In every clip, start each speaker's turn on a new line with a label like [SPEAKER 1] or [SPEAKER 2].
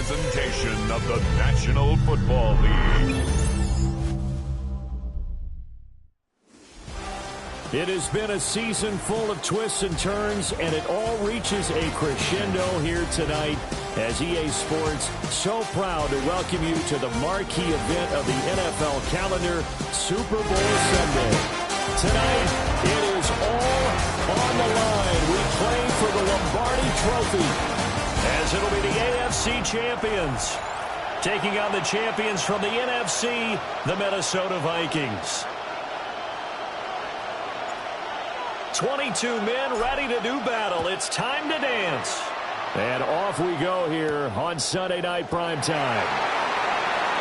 [SPEAKER 1] presentation of the National Football League.
[SPEAKER 2] It has been a season full of twists and turns, and it all reaches a crescendo here tonight as EA Sports so proud to welcome you to the marquee event of the NFL calendar, Super Bowl Sunday. Tonight, it is all on the line. We play for the Lombardi Trophy, as it'll be the AFC champions taking on the champions from the NFC, the Minnesota Vikings. 22 men ready to do battle. It's time to dance. And off we go here on Sunday Night Primetime.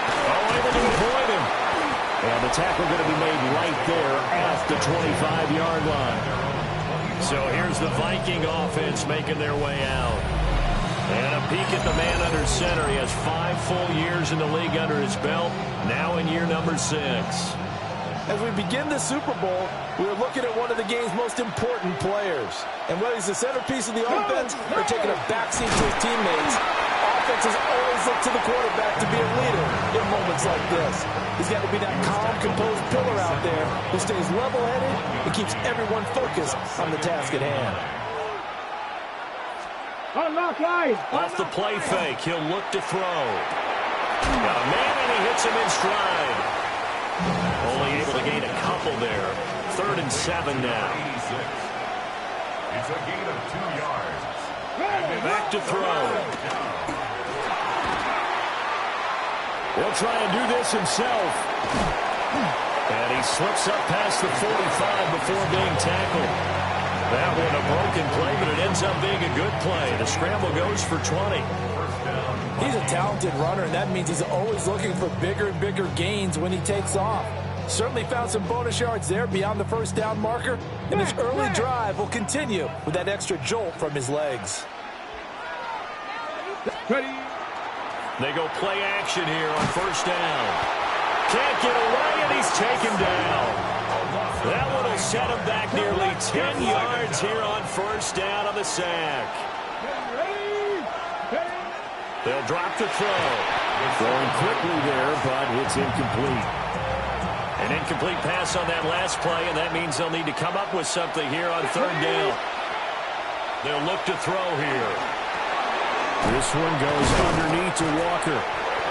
[SPEAKER 2] Oh, able to avoid him. And the tackle going to be made right there at the 25-yard line. So here's the Viking offense making their way out. And a peek at the man under center. He has 5 full years in the league under his belt, now in year number 6.
[SPEAKER 3] As we begin the Super Bowl, we're looking at one of the game's most important players. And whether he's the centerpiece of the offense or taking a backseat to his teammates, offenses always look to the quarterback to be a leader in moments like this. He's got to be that calm, composed pillar out there who stays level-headed and keeps everyone focused on the task at hand.
[SPEAKER 2] Off the play fake, he'll look to throw. Got a man and he hits him in stride. Only able to gain a couple there. 3rd and 7 now.
[SPEAKER 1] It's a gain of 2 yards.
[SPEAKER 2] Back to throw. He'll try and do this himself. And he slips up past the 45 before being tackled. That one a broken play, but it ends up being a good play. The scramble goes for 20.
[SPEAKER 3] He's a talented runner, and that means he's always looking for bigger and bigger gains when he takes off. Certainly found some bonus yards there beyond the first down marker, and his early drive will continue with that extra jolt from his legs.
[SPEAKER 2] They go play action here on first down. Can't get away, and he's taken down. That one will set him back nearly 10 yards here on first down on the sack. They'll drop the throw. Throwing quickly there, but it's incomplete. An incomplete pass on that last play, and that means they'll need to come up with something here on 3rd down. They'll look to throw here. This one goes underneath to Walker.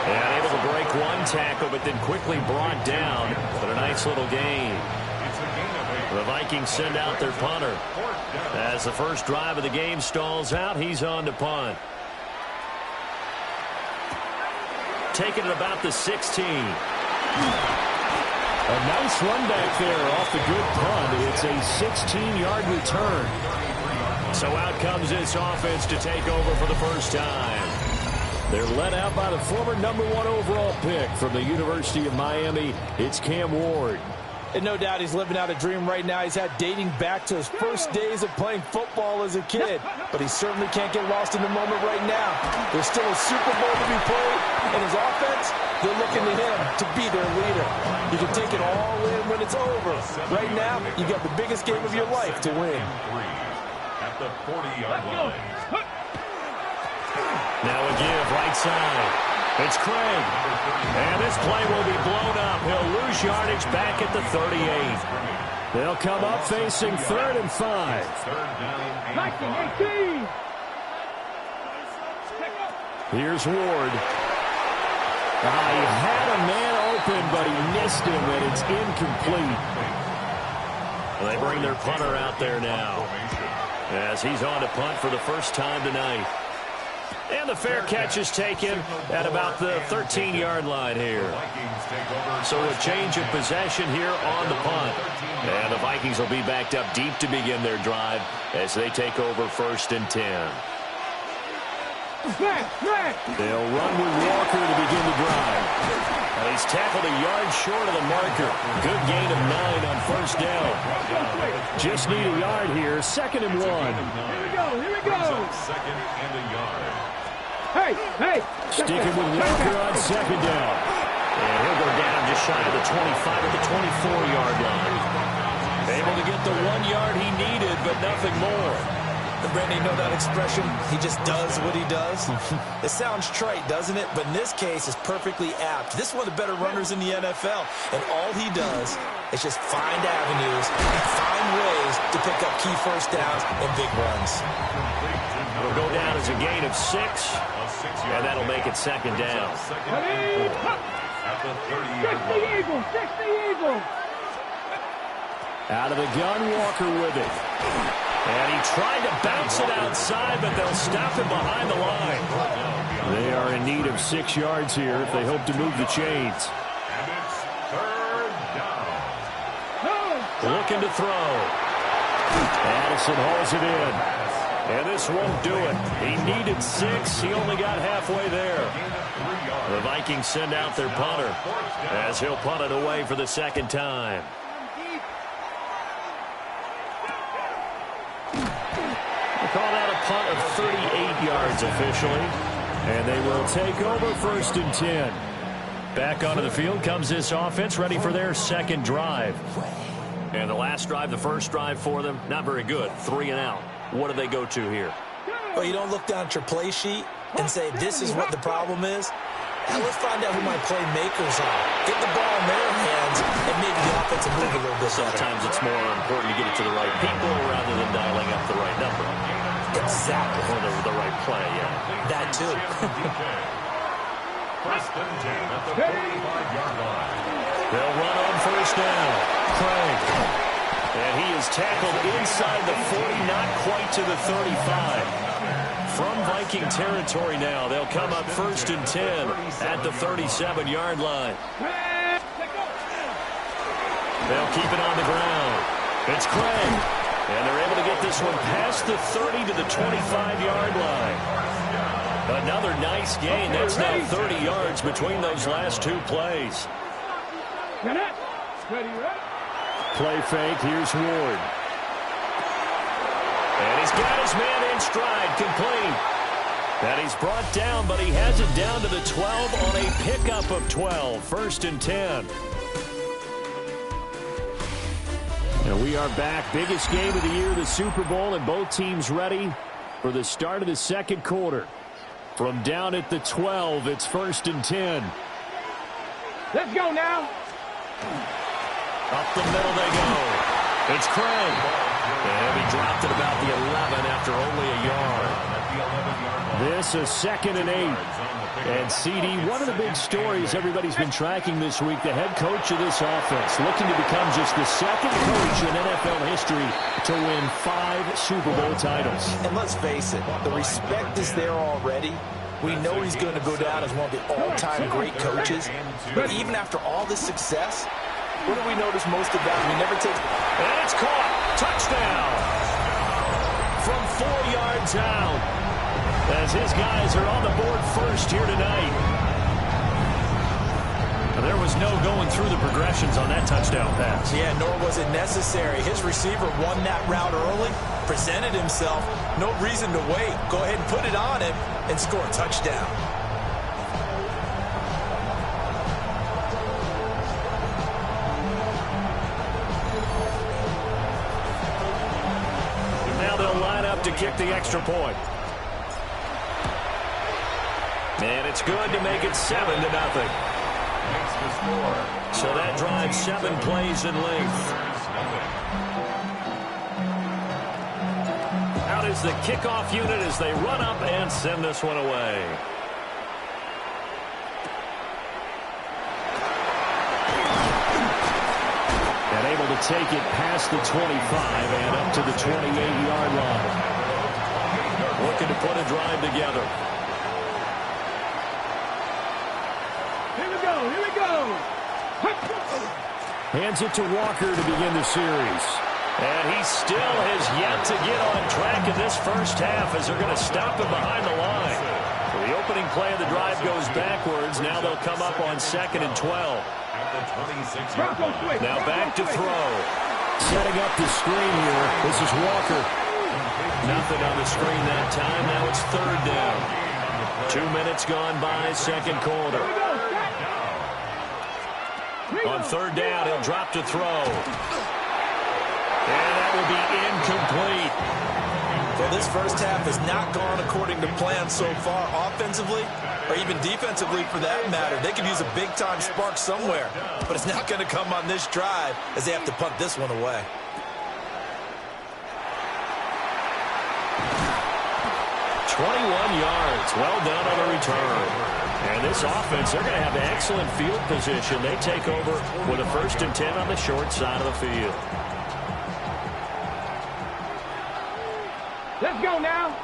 [SPEAKER 2] And able to break one tackle, but then quickly brought down. But a nice little gain. The Vikings send out their punter. As the first drive of the game stalls out, he's on to punt. Taking it about the 16. A nice run back there off the good punt. It's a 16-yard return. So out comes this offense to take over for the first time. They're led out by the former #1 overall pick from the University of Miami. It's Cam Ward.
[SPEAKER 3] And no doubt he's living out a dream right now. He's had dating back to his first days of playing football as a kid. But he certainly can't get lost in the moment right now. There's still a Super Bowl to be played. And his offense, they're looking to him to be their leader. You can take it all in when it's over. Right now, you got the biggest game of your life to win.
[SPEAKER 1] At the 40-yard line.
[SPEAKER 2] Now a give right side. It's Craig. And this play will be blown up. He'll lose yardage back at the 38. They'll come up facing 3rd and 5.
[SPEAKER 1] 3rd down.
[SPEAKER 4] 18.
[SPEAKER 2] Here's Ward. He had a man open, but he missed him, and it's incomplete. They bring their punter out there now, as he's on to punt for the first time tonight. And the fair catch is taken at about the 13-yard line here. So a change of possession here on the punt. And the Vikings will be backed up deep to begin their drive as they take over 1st and 10. They'll run with Walker to begin the drive. And he's tackled a yard short of the marker. Good gain of 9 on first down. Just need a yard here. 2nd and 1.
[SPEAKER 4] Here we go.
[SPEAKER 1] 2nd and a yard.
[SPEAKER 4] Hey.
[SPEAKER 2] Sticking with Walker on 2nd down. And he'll go down just shy of the 25 at the 24-yard line. Able to get the 1 yard he needed, but nothing more.
[SPEAKER 3] And Brandon, you know that expression, he just does what he does? It sounds trite, doesn't it? But in this case, it's perfectly apt. This is one of the better runners in the NFL, and all he does is just find avenues and find ways to pick up key first downs and big runs.
[SPEAKER 2] It'll go down as a gain of 6, and that'll make it second down.
[SPEAKER 1] At the 30-yard line.
[SPEAKER 4] 60 Eagles.
[SPEAKER 2] Out of the gun, Walker with it. And he tried to bounce it outside, but they'll stop him behind the line. They are in need of 6 yards here if they hope to move the chains.
[SPEAKER 1] And it's third down.
[SPEAKER 2] Looking to throw. Addison hauls it in. And this won't do it. He needed 6. He only got halfway there. The Vikings send out their punter as he'll punt it away for the second time. Call that a punt of 38 yards officially. And they will take over first and 10. Back onto the field comes this offense, ready for their second drive. And the last drive, the first drive for them, not very good. 3 and out. What do they go to here?
[SPEAKER 3] Well, you don't look down at your play sheet and say, this is what the problem is. Now let's find out who my playmakers are. Get the ball in their hands, and maybe the offense will move a little bit better.
[SPEAKER 2] Sometimes it's more important to get it to the right people rather than dialing up the right number.
[SPEAKER 3] Exactly.
[SPEAKER 2] Or the right play, yeah.
[SPEAKER 3] That too.
[SPEAKER 1] First and 10 at the 45-yard line.
[SPEAKER 2] They'll run on first down. Craig. And he is tackled inside the 40, not quite to the 35. From Viking territory now, they'll come up first and 10 at the 37-yard line. They'll keep it on the ground. It's Craig. And they're able to get this one past the 30 to the 25-yard line. Another nice gain. That's now 30 yards between those last 2 plays. Play fake. Here's Ward. And he's got his man in stride, complete. And he's brought down, but he has it down to the 12 on a pickup of 12. First and 10. And we are back. Biggest game of the year, the Super Bowl, and both teams ready for the start of the second quarter. From down at the 12, it's first and 10.
[SPEAKER 4] Let's go now.
[SPEAKER 2] Up the middle they go. It's Craig. And he dropped it about the 11 after only a yard. This is second and 8. And CD, one of the big stories everybody's been tracking this week, the head coach of this offense, looking to become just the second coach in NFL history to win 5 Super Bowl titles.
[SPEAKER 3] And let's face it, the respect is there already. We know he's going to go down as one of the all-time great coaches. But even after all this success, what do we notice most about him? He never takes...
[SPEAKER 2] And it's caught. Touchdown. From 4 yards out. As his guys are on the board first here tonight. There was no going through the progressions on that touchdown pass.
[SPEAKER 3] Yeah, nor was it necessary. His receiver won that route early, presented himself. No reason to wait. Go ahead and put it on him and score a touchdown.
[SPEAKER 2] Now they'll line up to kick the extra point. And it's good to make it 7-0. So that drives 7 plays in length. Out is the kickoff unit as they run up and send this one away. And able to take it past the 25 and up to the 28-yard line. Looking to put a drive together.
[SPEAKER 4] Here we go.
[SPEAKER 2] Hands it to Walker to begin the series. And he still has yet to get on track in this first half as they're going to stop him behind the line. So the opening play of the drive goes backwards. Now they'll come up on 2nd and 12. Now back to throw. Setting up the screen here. This is Walker. Nothing on the screen that time. Now it's 3rd down. 2 minutes gone by, second quarter. On 3rd down, he'll drop to throw. And that will be incomplete.
[SPEAKER 3] Well, this first half has not gone according to plan so far, offensively or even defensively for that matter. They could use a big-time spark somewhere, but it's not going to come on this drive as they have to punt this one away.
[SPEAKER 2] Yards. Well done on the return. And this offense, they're going to have excellent field position. They take over with a 1st and 10 on the short side of the field.
[SPEAKER 4] Let's go now.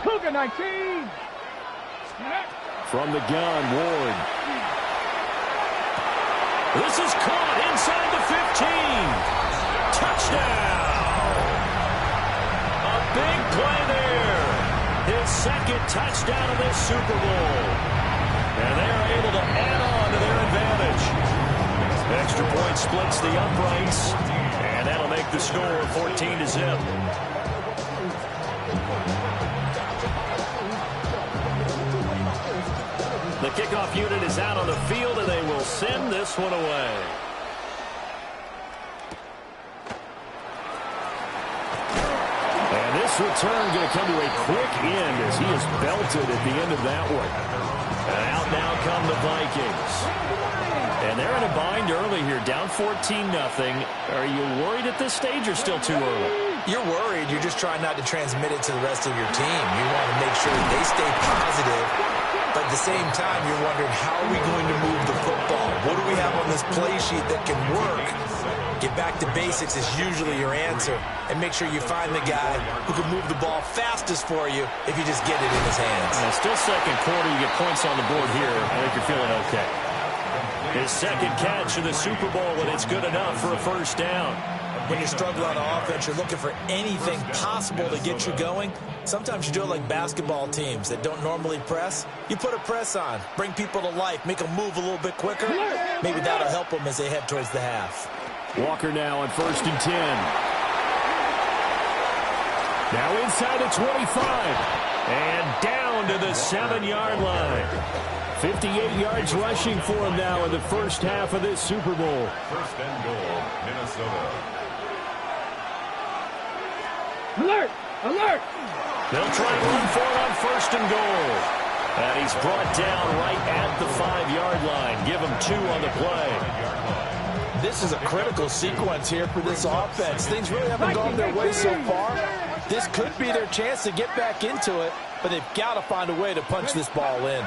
[SPEAKER 4] Cougar 19.
[SPEAKER 2] From the gun, Ward. This is caught inside the 15. Touchdown. A big play there. His 2nd touchdown of this Super Bowl. And they are able to add on to their advantage. Extra point splits the uprights. And that'll make the score 14-0. The kickoff unit is out on the field, and they will send this one away. And this return going to come to a quick end as he is belted at the end of that one. And out now come the Vikings. And they're in a bind early here, down 14-0. Are you worried at this stage or still too early?
[SPEAKER 3] You're worried. You're just trying not to transmit it to the rest of your team. You want to make sure they stay positive. But at the same time, you're wondering, how are we going to move the football? What do we have on this play sheet that can work? Get back to basics is usually your answer. And make sure you find the guy who can move the ball fastest for you if you just get it in his hands.
[SPEAKER 2] Still second quarter, you get points on the board here. I think you're feeling okay. His 2nd catch of the Super Bowl, and it's good enough for a 1st down.
[SPEAKER 3] When you struggle on offense, you're looking for anything possible to get you going. Sometimes you do it like basketball teams that don't normally press. You put a press on, bring people to life, make them move a little bit quicker. Maybe that'll help them as they head towards the half.
[SPEAKER 2] Walker now on 1st and 10. Now inside the 25. And down to the 7-yard line. 58 yards rushing for him now in the first half of this Super Bowl.
[SPEAKER 1] 1st and goal, Minnesota.
[SPEAKER 4] Alert! Alert!
[SPEAKER 2] They'll try to run for it on 1st and goal. And he's brought down right at the 5-yard line. Give him 2 on the play.
[SPEAKER 3] This is a critical sequence here for this offense. Things really haven't gone their way so far. This could be their chance to get back into it, but they've got to find a way to punch this ball in.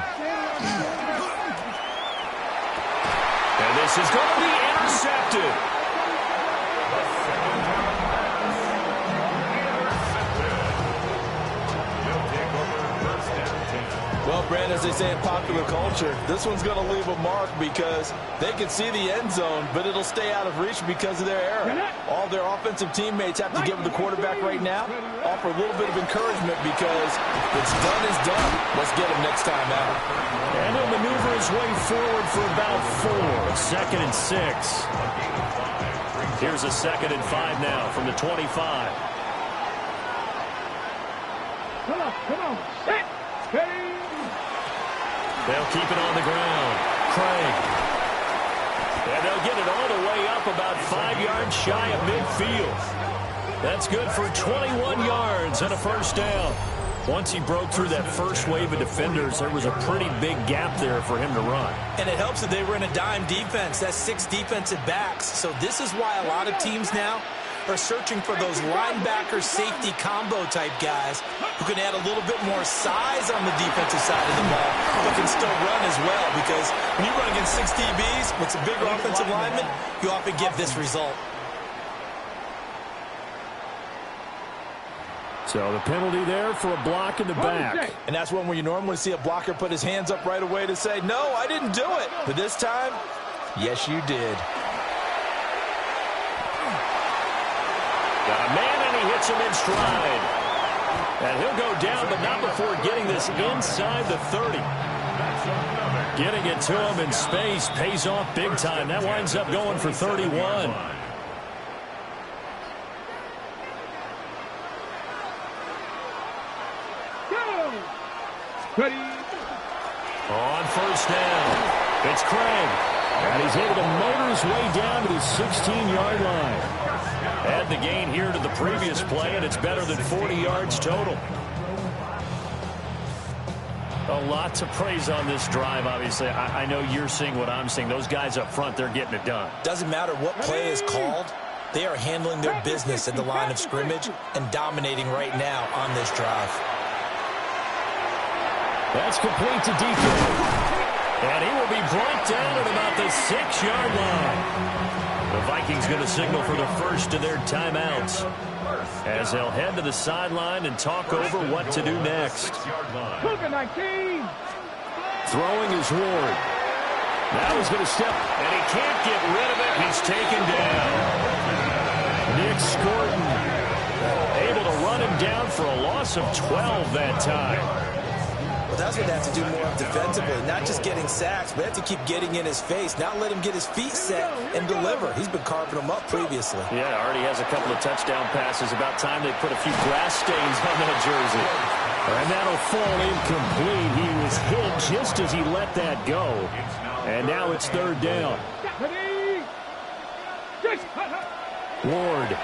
[SPEAKER 2] And this is going to be intercepted.
[SPEAKER 3] Well, Brand, as they say in popular culture, this one's going to leave a mark because they can see the end zone, but it'll stay out of reach because of their error. All their offensive teammates have to give the quarterback right now, offer a little bit of encouragement because what's done is done. Let's get him next time out.
[SPEAKER 2] And he'll maneuver his way forward for about 4. 2nd and 6. Here's a 2nd and 5 now from the 25.
[SPEAKER 4] Come on. Set. Hey.
[SPEAKER 2] They'll keep it on the ground. Craig. And they'll get it all the way up about 5 yards shy of midfield. That's good for 21 yards and a 1st down. Once he broke through that first wave of defenders, there was a pretty big gap there for him to run.
[SPEAKER 3] And it helps that they were in a dime defense. That's 6 defensive backs. So this is why a lot of teams now are searching for those linebacker safety combo type guys who can add a little bit more size on the defensive side of the ball, but can still run as well, because when you run against 6 DBs with some bigger offensive linemen, you often get this result.
[SPEAKER 2] So the penalty there for a block in the back.
[SPEAKER 3] And that's one where you normally see a blocker put his hands up right away to say, no, I didn't do it. But this time, yes, you did.
[SPEAKER 2] Got a man, and he hits him in stride. And he'll go down, but not before getting this inside the 30. Getting it to him in space pays off big time. That winds up going for 31.
[SPEAKER 4] Ready.
[SPEAKER 2] On 1st down, it's Craig. And he's able to motor his way down to the 16-yard line. Add the gain here to the previous play, and it's better than 40 yards total. A lot to praise on this drive, obviously. I know you're seeing what I'm seeing. Those guys up front, they're getting it done.
[SPEAKER 3] Doesn't matter what play is called. They are handling their business at the line of scrimmage and dominating right now on this drive.
[SPEAKER 2] That's complete to DK. And he will be brought down at about the 6-yard line. The Vikings going to signal for the first of their timeouts as they'll head to the sideline and talk over what to do next.
[SPEAKER 4] Cougar 19.
[SPEAKER 2] Throwing is Ward. Now he's going to step, and he can't get rid of it. He's taken down. Nick Scorton able to run him down for a loss of 12 that time.
[SPEAKER 3] Well, that's what they have to do more of defensively, not just getting sacks, but have to keep getting in his face, not let him get his feet set and deliver. He's been carving them up previously.
[SPEAKER 2] Yeah, already has a couple of touchdown passes. About time they put a few grass stains on that jersey. And that'll fall incomplete. He was hit just as he let that go. And now it's third down. Ward.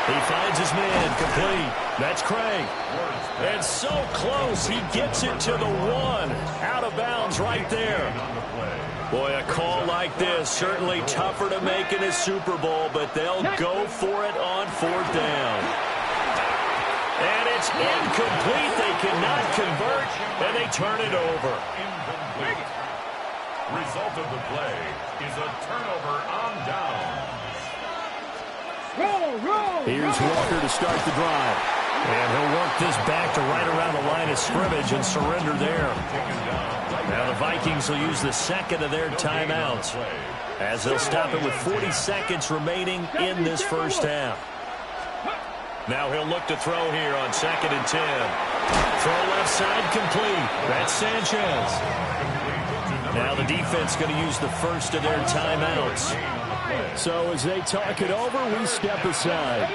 [SPEAKER 2] He finds his man, complete. That's Craig. And so close, he gets it to the 1. Out of bounds right there. Boy, a call like this, certainly tougher to make in a Super Bowl, but they'll go for it on fourth down. And it's incomplete. They cannot convert, and they turn it over.
[SPEAKER 1] Incomplete. Result of the play is a turnover on down.
[SPEAKER 2] Here's Walker to start the drive. And he'll work this back to right around the line of scrimmage and surrender there. Now the Vikings will use the second of their timeouts as they'll stop it with 40 seconds remaining in this first half. Now he'll look to throw here on 2nd and 10. Throw left side complete. That's Sanchez. Now the defense going to use the first of their timeouts. So as they talk it over, we step aside.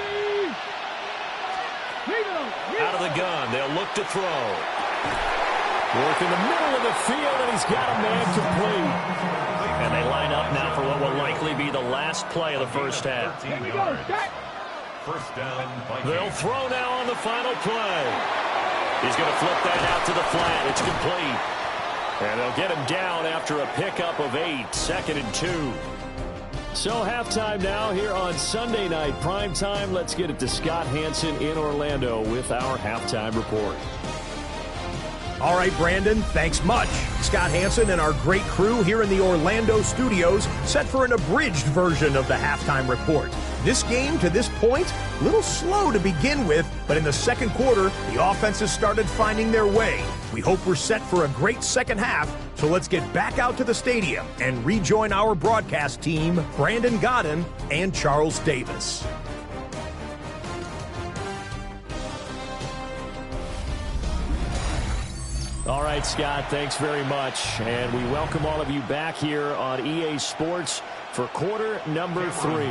[SPEAKER 2] Out of the gun, they'll look to throw. Work in the middle of the field, and he's got a man complete. And they line up now for what will likely be the last play of the first half.
[SPEAKER 1] First down, Vikings.
[SPEAKER 2] They'll throw now on the final play. He's going to flip that out to the flat. It's complete. And they'll get him down after a pickup of 8, 2nd and 2. So halftime now here on Sunday Night Primetime. Let's get it to Scott Hanson in Orlando with our halftime report.
[SPEAKER 5] All right, Brandon, thanks much. Scott Hanson and our great crew here in the Orlando studios set for an abridged version of the halftime report. This game, to this point, a little slow to begin with, but in the second quarter, the offenses started finding their way. We hope we're set for a great second half, so let's get back out to the stadium and rejoin our broadcast team, Brandon Godden and Charles Davis.
[SPEAKER 2] All right, Scott, thanks very much. And we welcome all of you back here on EA Sports for quarter number 3.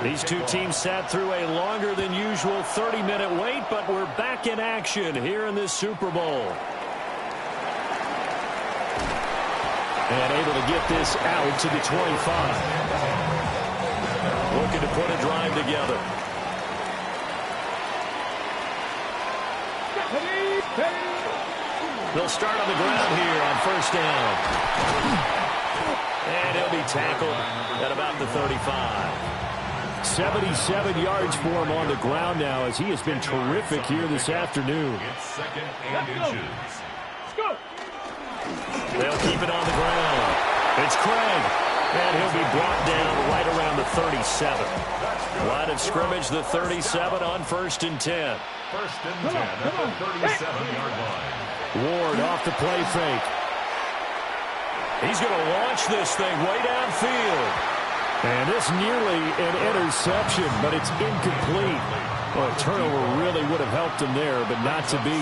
[SPEAKER 2] These two teams sat through a longer than usual 30-minute wait, but we're back in action here in this Super Bowl. And able to get this out to the 25. Looking to put a drive together. They'll start on the ground here on first down. And he'll be tackled at about the 35. 77 yards for him on the ground now as he has been terrific here this afternoon.
[SPEAKER 1] It's 2nd and inches.
[SPEAKER 2] They'll keep it on the ground. It's Craig. And he'll be brought down right around the 37. Line of scrimmage, the 37 on 1st and 10.
[SPEAKER 1] 1st and 10 at the 37-yard line.
[SPEAKER 2] Ward off the play fake. He's going to launch this thing way downfield. And this nearly an interception, but it's incomplete. Well, a turnover really would have helped him there, but not to be.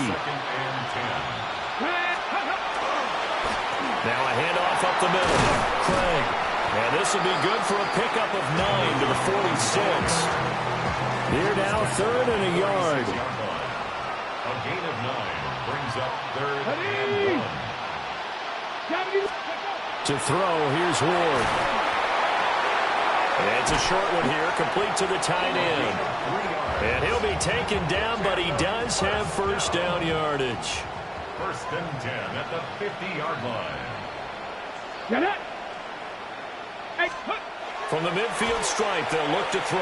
[SPEAKER 2] Now a handoff up the middle. Craig. And this will be good for a pickup of 9 to the 46. Here now, 3rd and a yard.
[SPEAKER 1] A gain of 9 brings up 3rd and 1.
[SPEAKER 2] To throw, here's Ward. And it's a short one here, complete to the tight end. And he'll be taken down, but he does have first down yardage.
[SPEAKER 1] First and 10 at the 50-yard line.
[SPEAKER 4] Get it. Hey,
[SPEAKER 2] From the midfield stripe, they'll look to throw.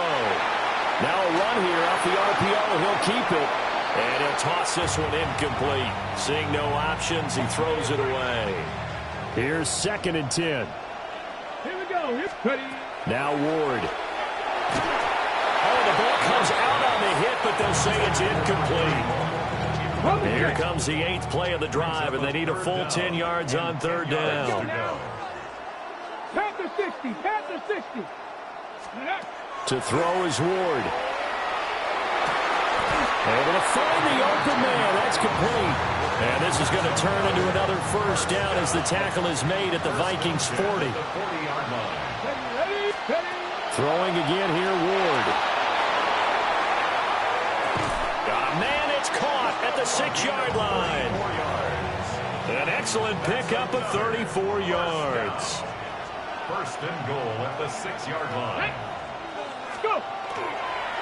[SPEAKER 2] Now a run here off the RPO. He'll keep it. And he'll toss this one incomplete. Seeing no options, he throws it away. Here's 2nd and 10.
[SPEAKER 4] here we go. Here's Cuddy.
[SPEAKER 2] Now Ward. Oh, the ball comes out on the hit, but they'll say it's incomplete. Here comes the 8th play of the drive, and they need a full 10 yards on 3rd down.
[SPEAKER 4] Past the 60. Past the 60.
[SPEAKER 2] To throw is Ward. Able to find the open man. That's complete. And this is going to turn into another first down as the tackle is made at the Vikings 40. Throwing again here, Ward. Got a man, it's caught at the 6-yard line. An excellent pickup of 34 yards.
[SPEAKER 1] First and goal at the 6-yard line.
[SPEAKER 4] Go.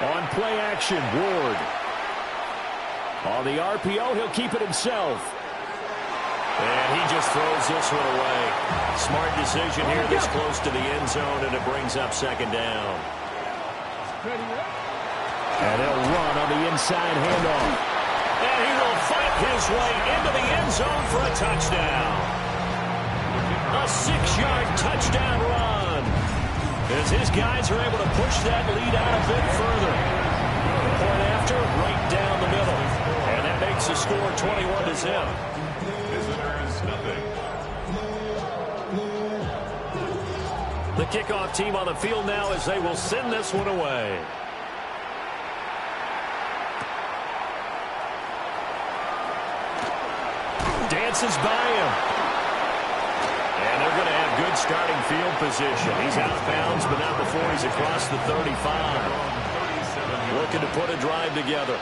[SPEAKER 2] On play action, Ward. On the RPO, he'll keep it himself. And he just throws this one away. Smart decision here this close to the end zone, and it brings up 2nd down. And they'll run on the inside handoff. And he will fight his way into the end zone for a touchdown. A 6-yard touchdown run. As his guys are able to push that lead out a bit further. Point after, right down the middle. And that makes the score 21-0.
[SPEAKER 1] Visitors, nothing.
[SPEAKER 2] The kickoff team on the field now as they will send this one away. Dances by him. And they're going to have good starting field position. He's out of bounds, but not before he's across the 35. Looking to put a drive together.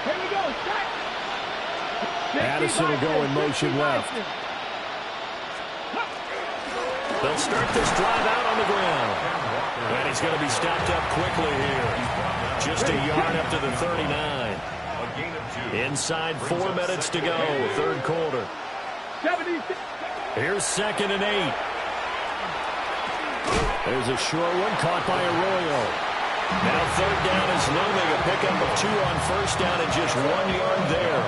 [SPEAKER 4] Here we go. Start.
[SPEAKER 2] Addison will go in motion left. They'll start this drive out on the ground. And he's going to be stopped up quickly here. Just a yard up to the 39. Inside 4 minutes to go, 3rd quarter. Here's 2nd and 8. There's a short one caught by Arroyo. Now 3rd down is looming. A pickup of 2 on 1st down and just 1 yard there.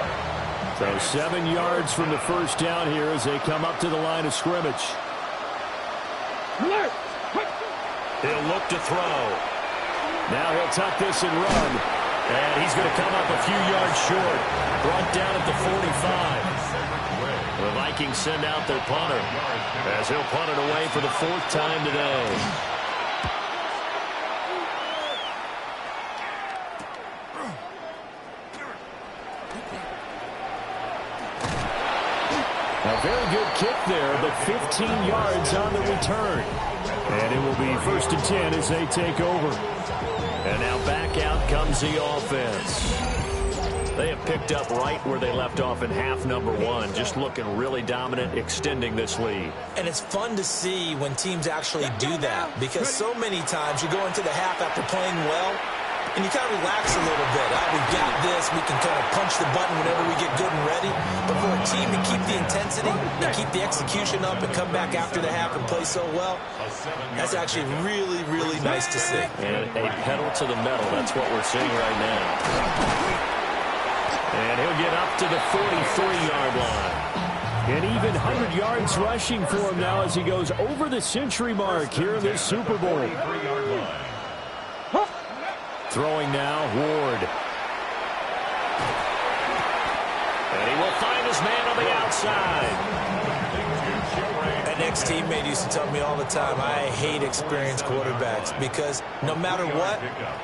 [SPEAKER 2] So 7 yards from the 1st down here as they come up to the line of scrimmage. He'll look to throw. Now he'll tuck this and run. And he's going to come up a few yards short. Brought down at the 45. The Vikings send out their punter as he'll punt it away for the 4th time today. A very good kick there, but 15 yards on the return. And it will be 1st and 10 as they take over. And now back out comes the offense. They have picked up right where they left off in half number 1, just looking really dominant, extending this lead.
[SPEAKER 3] And it's fun to see when teams actually do that, because so many times you go into the half after playing well, and you kind of relax a little bit. We've got this. We can kind of punch the button whenever we get good and ready. But for a team to keep the intensity and keep the execution up and come back after the half and play so well, that's actually really, really nice to see.
[SPEAKER 2] And a pedal to the metal. That's what we're seeing right now. And he'll get up to the 43-yard line. An even 100 yards rushing for him now as he goes over the century mark here in this Super Bowl. Throwing now, Ward. And he will find his man on the outside.
[SPEAKER 3] An ex-teammate used to tell me all the time, I hate experienced quarterbacks because no matter what,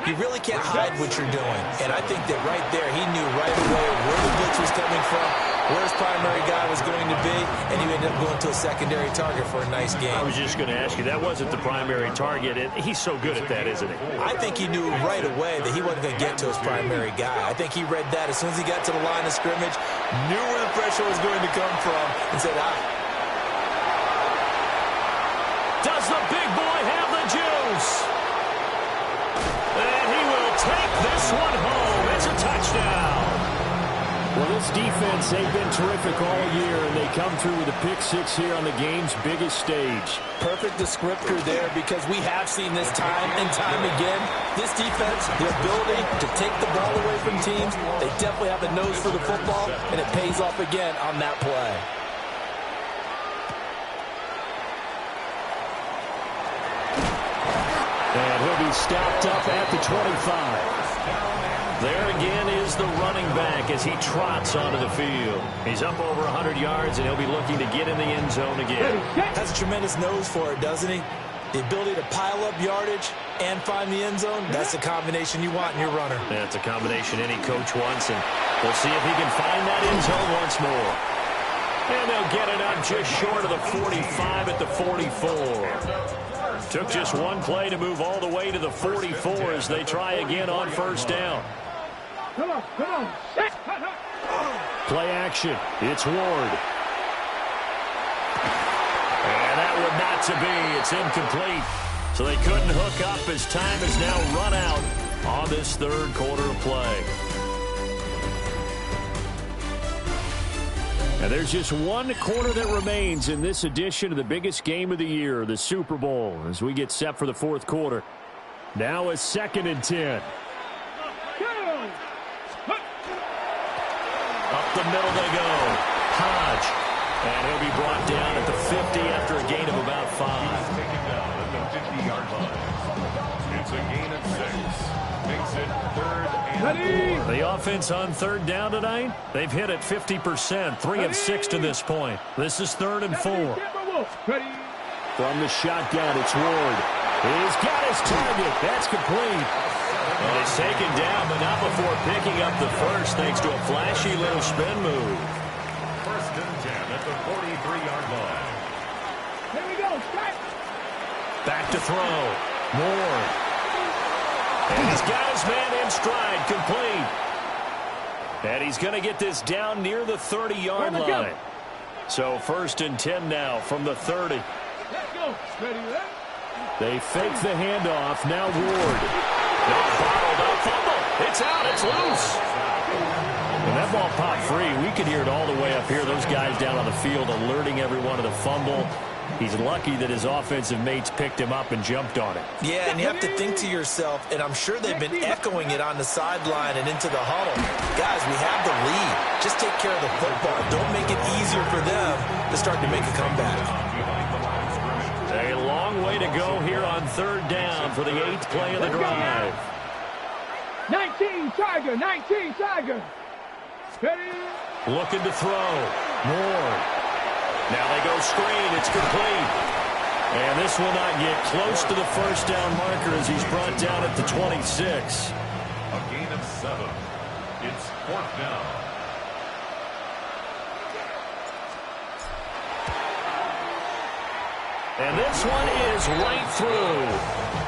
[SPEAKER 3] you really can't hide what you're doing. And I think that right there, he knew right away where the blitz was coming from, where his primary guy was going to be, and he ended up going to a secondary target for a nice game.
[SPEAKER 2] I was just going to ask you, that wasn't the primary target. He's so good at that, isn't he?
[SPEAKER 3] I think he knew right away that he wasn't going to get to his primary guy. I think he read that as soon as he got to the line of scrimmage, knew where the pressure was going to come from, and said,
[SPEAKER 2] Does the big boy have the juice? And he will take this one home. It's a touchdown. Well, this defense, they've been terrific all year, and they come through with a pick six here on the game's biggest stage.
[SPEAKER 3] Perfect descriptor there, because we have seen this time and time again. This defense, the ability to take the ball away from teams, they definitely have a nose for the football, and it pays off again on that play.
[SPEAKER 2] And he'll be stopped up at the 25. There again is the running back as he trots onto the field. He's up over 100 yards, and he'll be looking to get in the end zone again.
[SPEAKER 3] Has a tremendous nose for it, doesn't he? The ability to pile up yardage and find the end zone, that's the combination you want in your runner.
[SPEAKER 2] That's a combination any coach wants, and we'll see if he can find that end zone once more. And they'll get it up just short of the 45 at the 44. Took just one play to move all the way to the 44 as they try again on first down.
[SPEAKER 4] Come on.
[SPEAKER 2] Play action. It's Ward. And that would not to be. It's incomplete. So they couldn't hook up as time has now run out on this third quarter of play. And there's just one quarter that remains in this edition of the biggest game of the year, the Super Bowl, as we get set for the fourth quarter. Now a 2nd and 10. Up the middle they go. Hodge. And he'll be brought down at the 50 after a gain of about 5.
[SPEAKER 1] He's taken down at the 50-yard line. It's a gain of 6. Makes it 3rd and 4.
[SPEAKER 2] The offense on third down tonight, they've hit it 50%, 3 of 6 to this point. This is 3rd and 4. From the shotgun, it's Ward. He's got his target. That's complete. And he's taken down, but not before picking up the first, thanks to a flashy little spin move.
[SPEAKER 1] 1st and 10 at the 43-yard line.
[SPEAKER 4] Here we go. Strike.
[SPEAKER 2] Back to throw. Ward. And he's got his man in stride, complete. And he's going to get this down near the 30-yard line. So 1st and 10 now from the 30.
[SPEAKER 4] Let's go. Ready, ready.
[SPEAKER 2] They fake the handoff. Now Ward. Bottled up. Fumble. It's out. It's loose. When that ball popped free, we could hear it all the way up here. Those guys down on the field alerting everyone of the fumble. He's lucky that his offensive mates picked him up and jumped on it.
[SPEAKER 3] Yeah, and you have to think to yourself, and I'm sure they've been echoing it on the sideline and into the huddle. Guys, we have the lead. Just take care of the football. Don't make it easier for them to start to make a comeback.
[SPEAKER 2] A long way to go here on third down for the 8th play of the drive.
[SPEAKER 4] 19 Tiger. Ready.
[SPEAKER 2] Looking to throw. Ward. Now they go screen. It's complete. And this will not get close to the first down marker as he's brought down at the 26.
[SPEAKER 1] A gain of 7. It's 4th down.
[SPEAKER 2] And this one is right through.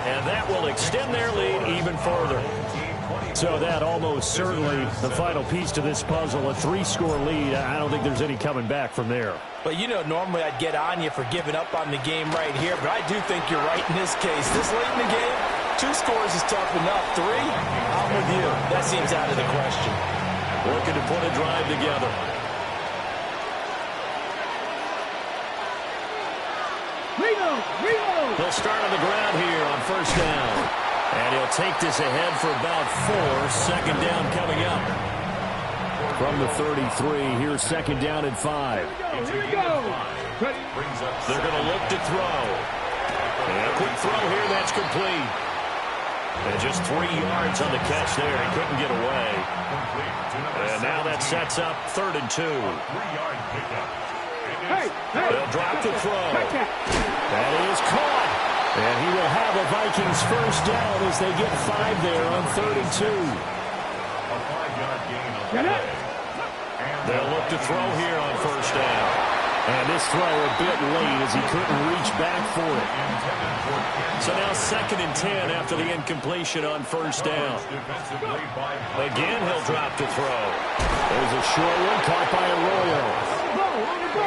[SPEAKER 2] And that will extend their lead even further. So that almost certainly the final piece to this puzzle, a 3-score lead. I don't think there's any coming back from there.
[SPEAKER 3] But, you know, normally I'd get on you for giving up on the game right here, but I do think you're right in this case. This late in the game, 2 scores is tough enough. 3, I'm with you. That seems out of the question.
[SPEAKER 2] Looking to put a drive together. He'll start on the ground here on first down. And he'll take this ahead for about 4. 2nd down coming up. From the 33, here's 2nd down and 5.
[SPEAKER 4] Here we go.
[SPEAKER 2] They're going to look to throw. And a quick throw here, that's complete. And just 3 yards on the catch there. He couldn't get away. And now that sets up 3rd and 2.
[SPEAKER 1] 3-yard pickup.
[SPEAKER 2] They'll drop to throw. That is caught. And he will have a Vikings first down as they get 5 there on 3rd and 2.
[SPEAKER 1] A 5-yard gain on the play.
[SPEAKER 2] They'll look to throw here on first down. And this throw a bit late as he couldn't reach back for it. So now 2nd and 10 after the incompletion on first down. Again, he'll drop to throw. There's a short one caught by Arroyo.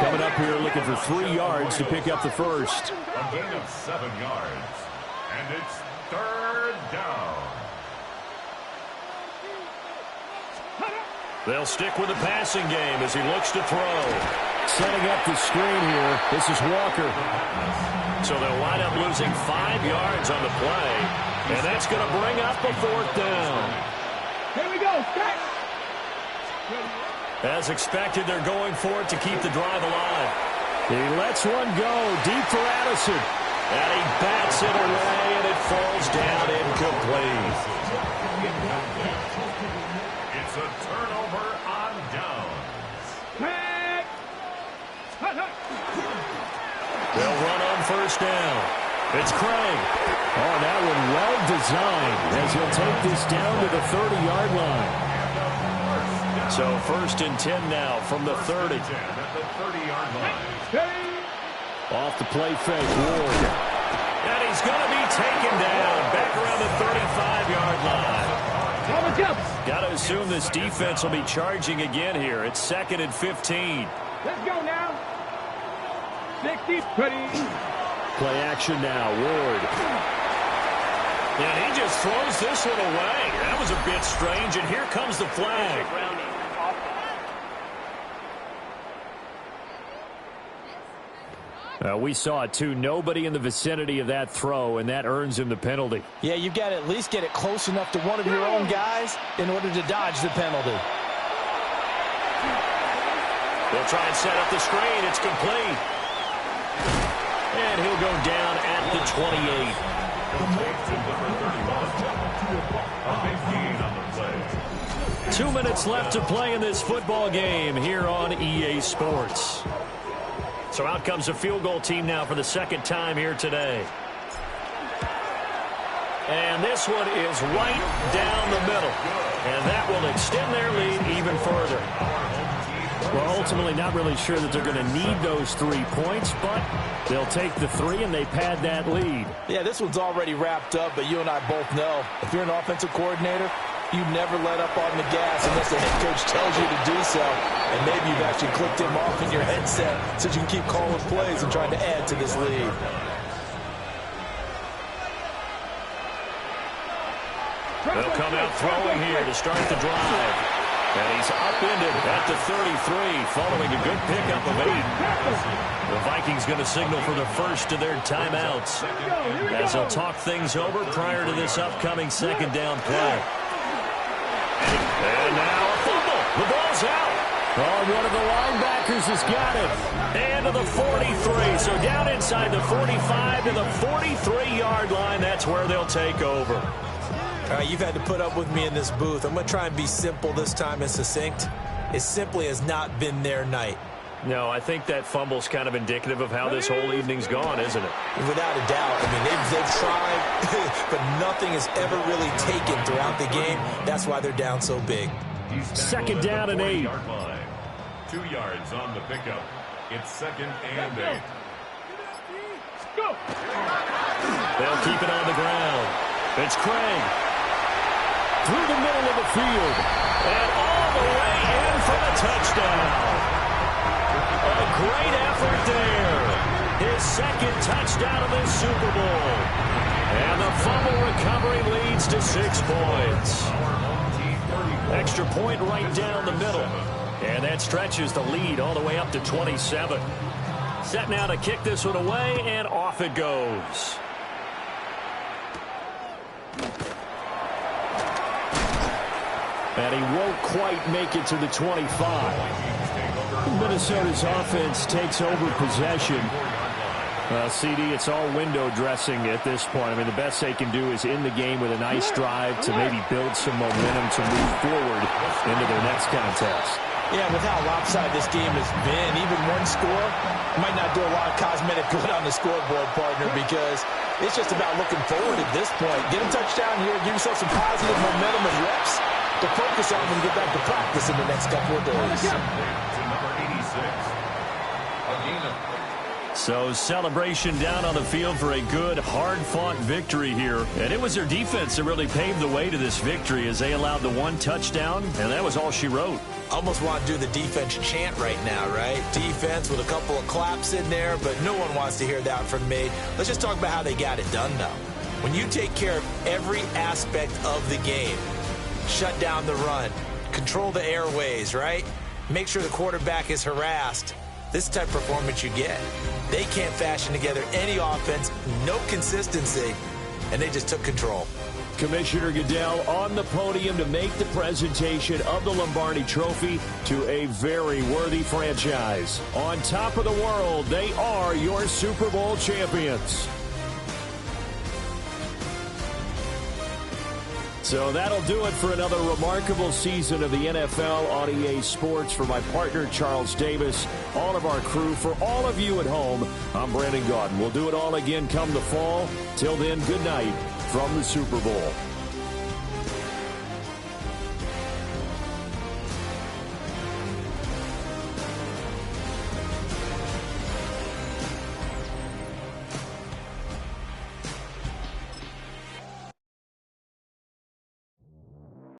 [SPEAKER 2] Coming up here, looking for 3 yards to pick up the first.
[SPEAKER 1] A gain of 7 yards. And it's third down.
[SPEAKER 2] They'll stick with the passing game as he looks to throw. Setting up the screen here. This is Walker. So they'll wind up losing 5 yards on the play. And that's going to bring up a 4th down.
[SPEAKER 4] Here we go. Start.
[SPEAKER 2] As expected, they're going for it to keep the drive alive. He lets one go deep for Addison. And he bats it away, and it falls down incomplete.
[SPEAKER 1] It's a turnover on downs.
[SPEAKER 2] They'll run on first down. It's Craig. Oh, that one well designed as he'll take this down to the 30-yard line. So 1st and 10 now from the 30.
[SPEAKER 1] At the 30-yard line.
[SPEAKER 2] Off the play fake, Ward. And he's going to be taken down back around the 35-yard line. Got to assume this defense will be charging again here. It's 2nd and 15.
[SPEAKER 4] Let's go now. 60, 20.
[SPEAKER 2] Play action now, Ward. And he just throws this one away. That was a bit strange, and here comes the flag. We saw it, too. Nobody in the vicinity of that throw, and that earns him the penalty.
[SPEAKER 3] Yeah, you've got to at least get it close enough to one of your own guys in order to dodge the penalty.
[SPEAKER 2] They'll try and set up the screen. It's complete. And he'll go down at the 28.
[SPEAKER 1] A big gain on the play.
[SPEAKER 2] 2 minutes left to play in this football game here on EA Sports. So out comes a field goal team now for the 2nd time here today. And this one is right down the middle. And that will extend their lead even further. Well, ultimately not really sure that they're going to need those 3 points, but they'll take the 3 and they pad that lead.
[SPEAKER 3] Yeah, this one's already wrapped up, but you and I both know if you're an offensive coordinator, you never let up on the gas unless the head coach tells you to do so. And maybe you've actually clicked him off in your headset so you can keep calling plays and trying to add to this lead.
[SPEAKER 2] They'll come out throwing here to start the drive. And he's upended at the 33 following a good pickup of 8. The Vikings going to signal for the first of their timeouts as they'll talk things over prior to this upcoming 2nd down play. And now a fumble. The ball's out. Oh, one of the linebackers has got it. And to the 43. So down inside the 45 to the 43-yard line. That's where they'll take over.
[SPEAKER 3] All right, you've had to put up with me in this booth. I'm going to try and be simple this time and succinct. It simply has not been their night.
[SPEAKER 2] No, I think that fumble's kind of indicative of how this whole evening's gone, isn't it?
[SPEAKER 3] Without a doubt. I mean, they've tried, but nothing is ever really taken throughout the game. That's why they're down so big.
[SPEAKER 2] 2nd down and 8.
[SPEAKER 1] 2 yards on the pickup. It's 2nd and 8.
[SPEAKER 4] Go.
[SPEAKER 2] They'll keep it on the ground. It's Craig. Through the middle of the field. And all the way in for the touchdown. A great effort there. His 2nd touchdown of this Super Bowl. And the fumble recovery leads to 6 points. Extra point right down the middle. And that stretches the lead all the way up to 27. Set now to kick this one away, and off it goes. And he won't quite make it to the 25. Minnesota's offense takes over possession. CD, it's all window dressing at this point. I mean, the best they can do is end the game with a nice drive to maybe build some momentum to move forward into their next contest.
[SPEAKER 3] Yeah, with how lopsided this game has been, even one score might not do a lot of cosmetic good on the scoreboard, partner, because it's just about looking forward at this point. Get a touchdown here, give yourself some positive momentum and reps to focus on when you get back to practice in the next couple of days.
[SPEAKER 2] So celebration down on the field for a good, hard-fought victory here. And it was their defense that really paved the way to this victory as they allowed the 1 touchdown, and that was all she wrote.
[SPEAKER 3] Almost want to do the defense chant right now, right? Defense with a couple of claps in there, but no one wants to hear that from me. Let's just talk about how they got it done, though. When you take care of every aspect of the game, shut down the run, control the airways, right? Make sure the quarterback is harassed. This type of performance you get. They can't fashion together any offense, no consistency, and they just took control.
[SPEAKER 2] Commissioner Goodell on the podium to make the presentation of the Lombardi Trophy to a very worthy franchise. On top of the world, they are your Super Bowl champions. So that'll do it for another remarkable season of the NFL on EA Sports. For my partner, Charles Davis, all of our crew, for all of you at home, I'm Brandon Gaudin. We'll do it all again come the fall. Till then, good night from the Super Bowl.